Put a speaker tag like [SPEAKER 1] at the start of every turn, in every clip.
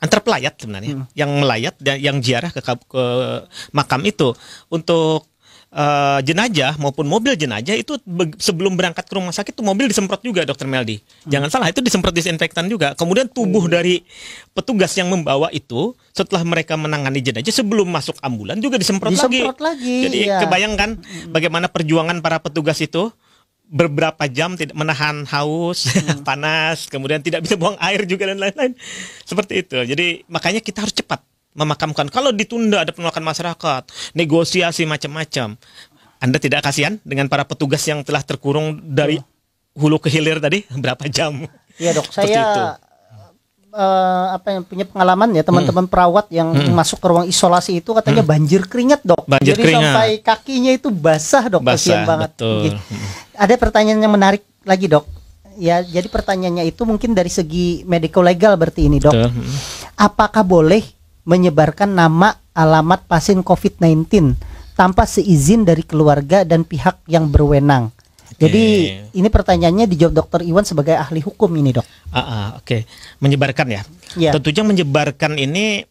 [SPEAKER 1] antar pelayat sebenarnya, yang melayat dan yang ziarah ke makam itu untuk jenazah maupun mobil jenazah itu sebelum berangkat ke rumah sakit tuh mobil disemprot juga, Dokter Meldi. Jangan salah, itu disemprot disinfektan juga. Kemudian tubuh dari petugas yang membawa itu setelah mereka menangani jenazah sebelum masuk ambulan juga disemprot lagi. Jadi kebayangkan bagaimana perjuangan para petugas itu beberapa jam tidak menahan haus, panas, kemudian tidak bisa buang air juga dan lain-lain. Seperti itu. Jadi makanya kita harus cepat memakamkan. Kalau ditunda ada penolakan masyarakat, negosiasi macam-macam. Anda tidak kasihan dengan para petugas yang telah terkurung dari hulu ke hilir tadi berapa jam?
[SPEAKER 2] Iya, Dok. Saya punya pengalaman ya, teman-teman perawat yang masuk ke ruang isolasi itu katanya banjir keringat, Dok.
[SPEAKER 1] Banjir
[SPEAKER 2] Jadi
[SPEAKER 1] keringat.
[SPEAKER 2] sampai kakinya itu basah, Dok. Kasihan banget.
[SPEAKER 1] Betul.
[SPEAKER 2] Ada pertanyaan yang menarik lagi, Dok. Ya, jadi pertanyaannya itu mungkin dari segi medical legal berarti ini, Dok.
[SPEAKER 1] Betul.
[SPEAKER 2] Apakah boleh menyebarkan nama alamat pasien COVID-19 tanpa seizin dari keluarga dan pihak yang berwenang? Jadi ini pertanyaannya dijawab Dokter Iwan sebagai ahli hukum ini, Dok.
[SPEAKER 1] Oke. Menyebarkan ya. Tentunya menyebarkan ini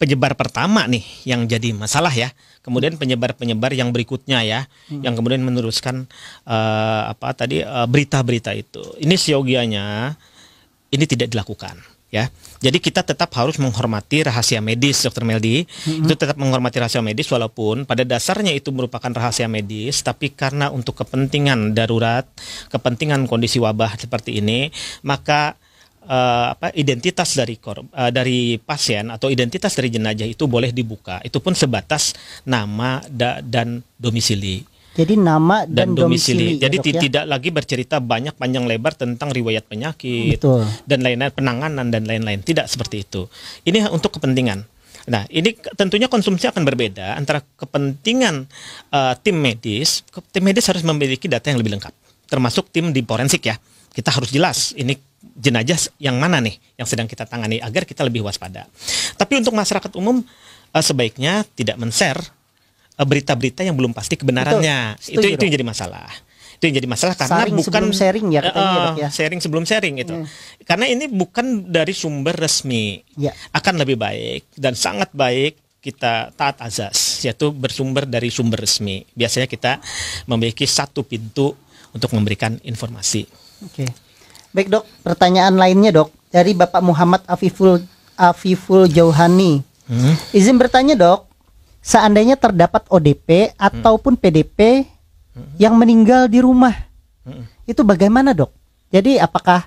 [SPEAKER 1] penyebar pertama nih yang jadi masalah ya. Kemudian penyebar-penyebar yang berikutnya ya, yang kemudian meneruskan berita-berita itu. Ini siogianya ini tidak dilakukan. Ya, jadi kita tetap harus menghormati rahasia medis, Dokter Meldi. Itu tetap menghormati rahasia medis walaupun pada dasarnya itu merupakan rahasia medis, tapi karena untuk kepentingan darurat, kepentingan kondisi wabah seperti ini, maka identitas dari pasien atau identitas dari jenazah itu boleh dibuka. Itu pun sebatas nama dan domisili.
[SPEAKER 2] Jadi nama dan domisili.
[SPEAKER 1] Jadi tidak lagi bercerita banyak panjang lebar tentang riwayat penyakit dan lain-lain, penanganan dan lain-lain. Tidak seperti itu. Ini untuk kepentingan. Nah, ini tentunya konsumsi akan berbeda antara kepentingan tim medis. Tim medis harus memiliki data yang lebih lengkap, termasuk tim di forensik ya. Kita harus jelas ini jenazah yang mana nih yang sedang kita tangani agar kita lebih waspada. Tapi untuk masyarakat umum sebaiknya tidak men-share berita-berita yang belum pasti kebenarannya. Itu yang jadi masalah. Itu yang jadi masalah karena
[SPEAKER 2] sharing
[SPEAKER 1] bukan
[SPEAKER 2] sebelum sharing ya,
[SPEAKER 1] sharing sebelum sharing itu. Karena ini bukan dari sumber resmi. Akan lebih baik dan sangat baik kita taat azas, yaitu bersumber dari sumber resmi. Biasanya kita memiliki satu pintu untuk memberikan informasi.
[SPEAKER 2] Oke. Baik, Dok, pertanyaan lainnya, Dok, dari Bapak Muhammad Afiful Jauhani. Izin bertanya, Dok. Seandainya terdapat ODP ataupun PDP yang meninggal di rumah, itu bagaimana, Dok? Jadi apakah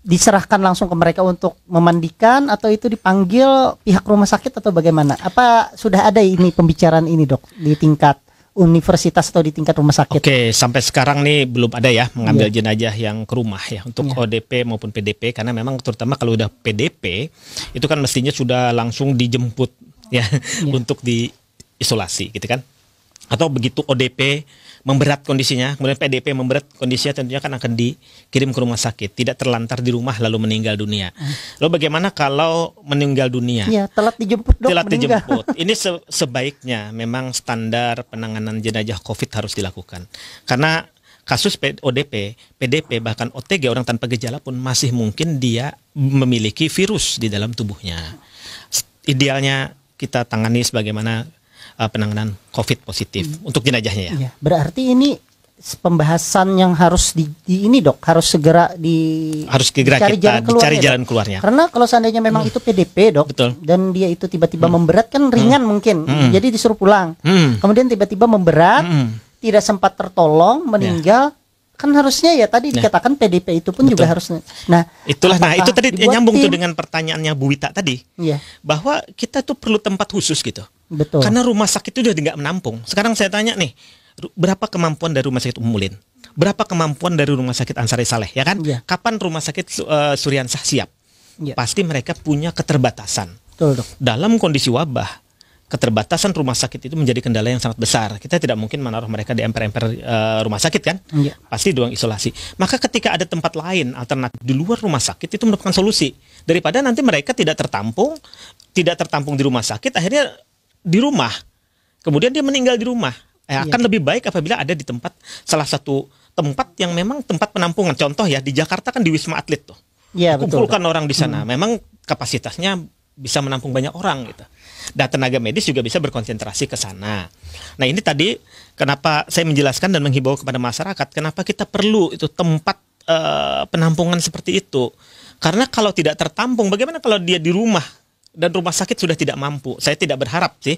[SPEAKER 2] diserahkan langsung ke mereka untuk memandikan atau itu dipanggil pihak rumah sakit atau bagaimana? Apa sudah ada ini pembicaraan ini, Dok, di tingkat universitas atau di tingkat rumah sakit?
[SPEAKER 1] Oke, sampai sekarang nih belum ada ya mengambil jenazah yang ke rumah ya untuk ODP maupun PDP, karena memang terutama kalau udah PDP itu kan mestinya sudah langsung dijemput untuk diisolasi gitu kan. Atau begitu ODP memberat kondisinya, kemudian PDP memberat kondisinya, tentunya kan akan dikirim ke rumah sakit, tidak terlantar di rumah lalu meninggal dunia. Lalu bagaimana kalau meninggal dunia?
[SPEAKER 2] Telat dijemput, Dok.
[SPEAKER 1] Telat dijemput. Ini sebaiknya memang standar penanganan jenazah COVID harus dilakukan. Karena kasus ODP, PDP, bahkan OTG, orang tanpa gejala pun masih mungkin dia memiliki virus di dalam tubuhnya. Idealnya kita tangani sebagaimana penanganan COVID positif untuk jenazahnya ya.
[SPEAKER 2] Berarti ini pembahasan yang harus ini, Dok, harus segera dicari jalan keluarnya. Karena kalau seandainya memang itu PDP, Dok, dan dia itu tiba-tiba memberat kan ringan mungkin, jadi disuruh pulang. Kemudian tiba-tiba memberat, tidak sempat tertolong, meninggal. Kan harusnya ya tadi dikatakan PDP itu pun juga harus. Nah,
[SPEAKER 1] itulah. Nah, itu tadi nyambung tuh dengan pertanyaannya Bu Wita tadi. Bahwa kita tuh perlu tempat khusus gitu.
[SPEAKER 2] Betul.
[SPEAKER 1] Karena rumah sakit itu udah nggak menampung. Sekarang saya tanya nih, berapa kemampuan dari rumah sakit Mulin? Berapa kemampuan dari rumah sakit Ansari Saleh, ya kan? Kapan rumah sakit Suryansah siap? Pasti mereka punya keterbatasan.
[SPEAKER 2] Betul, Dok.
[SPEAKER 1] Dalam kondisi wabah, keterbatasan rumah sakit itu menjadi kendala yang sangat besar. Kita tidak mungkin menaruh mereka di emper-emper rumah sakit kan? Pasti di ruang isolasi. Maka ketika ada tempat lain alternatif di luar rumah sakit, itu merupakan solusi. Daripada nanti mereka tidak tertampung di rumah sakit, akhirnya di rumah. Kemudian dia meninggal di rumah. Akan lebih baik apabila ada di salah satu tempat yang memang tempat penampungan. Contoh ya, di Jakarta kan di Wisma Atlet tuh. Kumpulkan orang di sana. Memang kapasitasnya bisa menampung banyak orang gitu. Dan tenaga medis juga bisa berkonsentrasi ke sana. Nah ini tadi kenapa saya menjelaskan dan menghimbau kepada masyarakat, kenapa kita perlu itu tempat penampungan seperti itu. Karena kalau tidak tertampung, bagaimana kalau dia di rumah dan rumah sakit sudah tidak mampu? Saya tidak berharap sih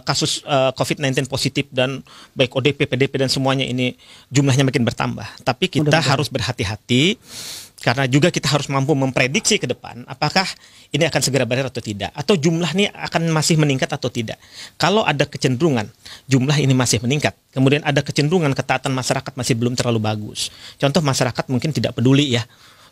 [SPEAKER 1] kasus COVID-19 positif dan baik ODP, PDP dan semuanya ini jumlahnya makin bertambah. Tapi kita harus berhati-hati. Karena juga kita harus mampu memprediksi ke depan apakah ini akan segera berakhir atau tidak, atau jumlah ini akan masih meningkat atau tidak. Kalau ada kecenderungan jumlah ini masih meningkat, kemudian ada kecenderungan ketaatan masyarakat masih belum terlalu bagus. Contoh, masyarakat mungkin tidak peduli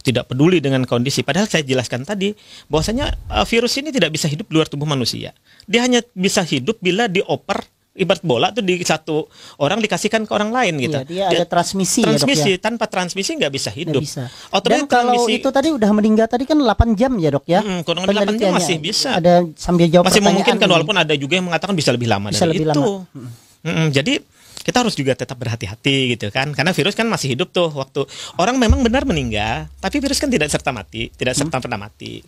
[SPEAKER 1] tidak peduli dengan kondisi. Padahal saya jelaskan tadi bahwasanya virus ini tidak bisa hidup di luar tubuh manusia. Dia hanya bisa hidup bila dioper. Ibarat bola tuh di satu orang dikasihkan ke orang lain gitu.
[SPEAKER 2] Iya, dia ada transmisi ya, Dok, ya?
[SPEAKER 1] Tanpa transmisi nggak bisa hidup.
[SPEAKER 2] Bisa.
[SPEAKER 1] Dan
[SPEAKER 2] kalau itu tadi udah meninggal tadi kan 8 jam ya, Dok ya?
[SPEAKER 1] Kurang lebih 8 jam masih bisa.
[SPEAKER 2] Ada sambil jawab
[SPEAKER 1] masih memungkinkan, walaupun ada juga yang mengatakan bisa lebih lama dari itu. Jadi kita harus juga tetap berhati-hati gitu kan, karena virus kan masih hidup tuh waktu orang memang benar meninggal, tapi virus kan tidak serta pernah mati.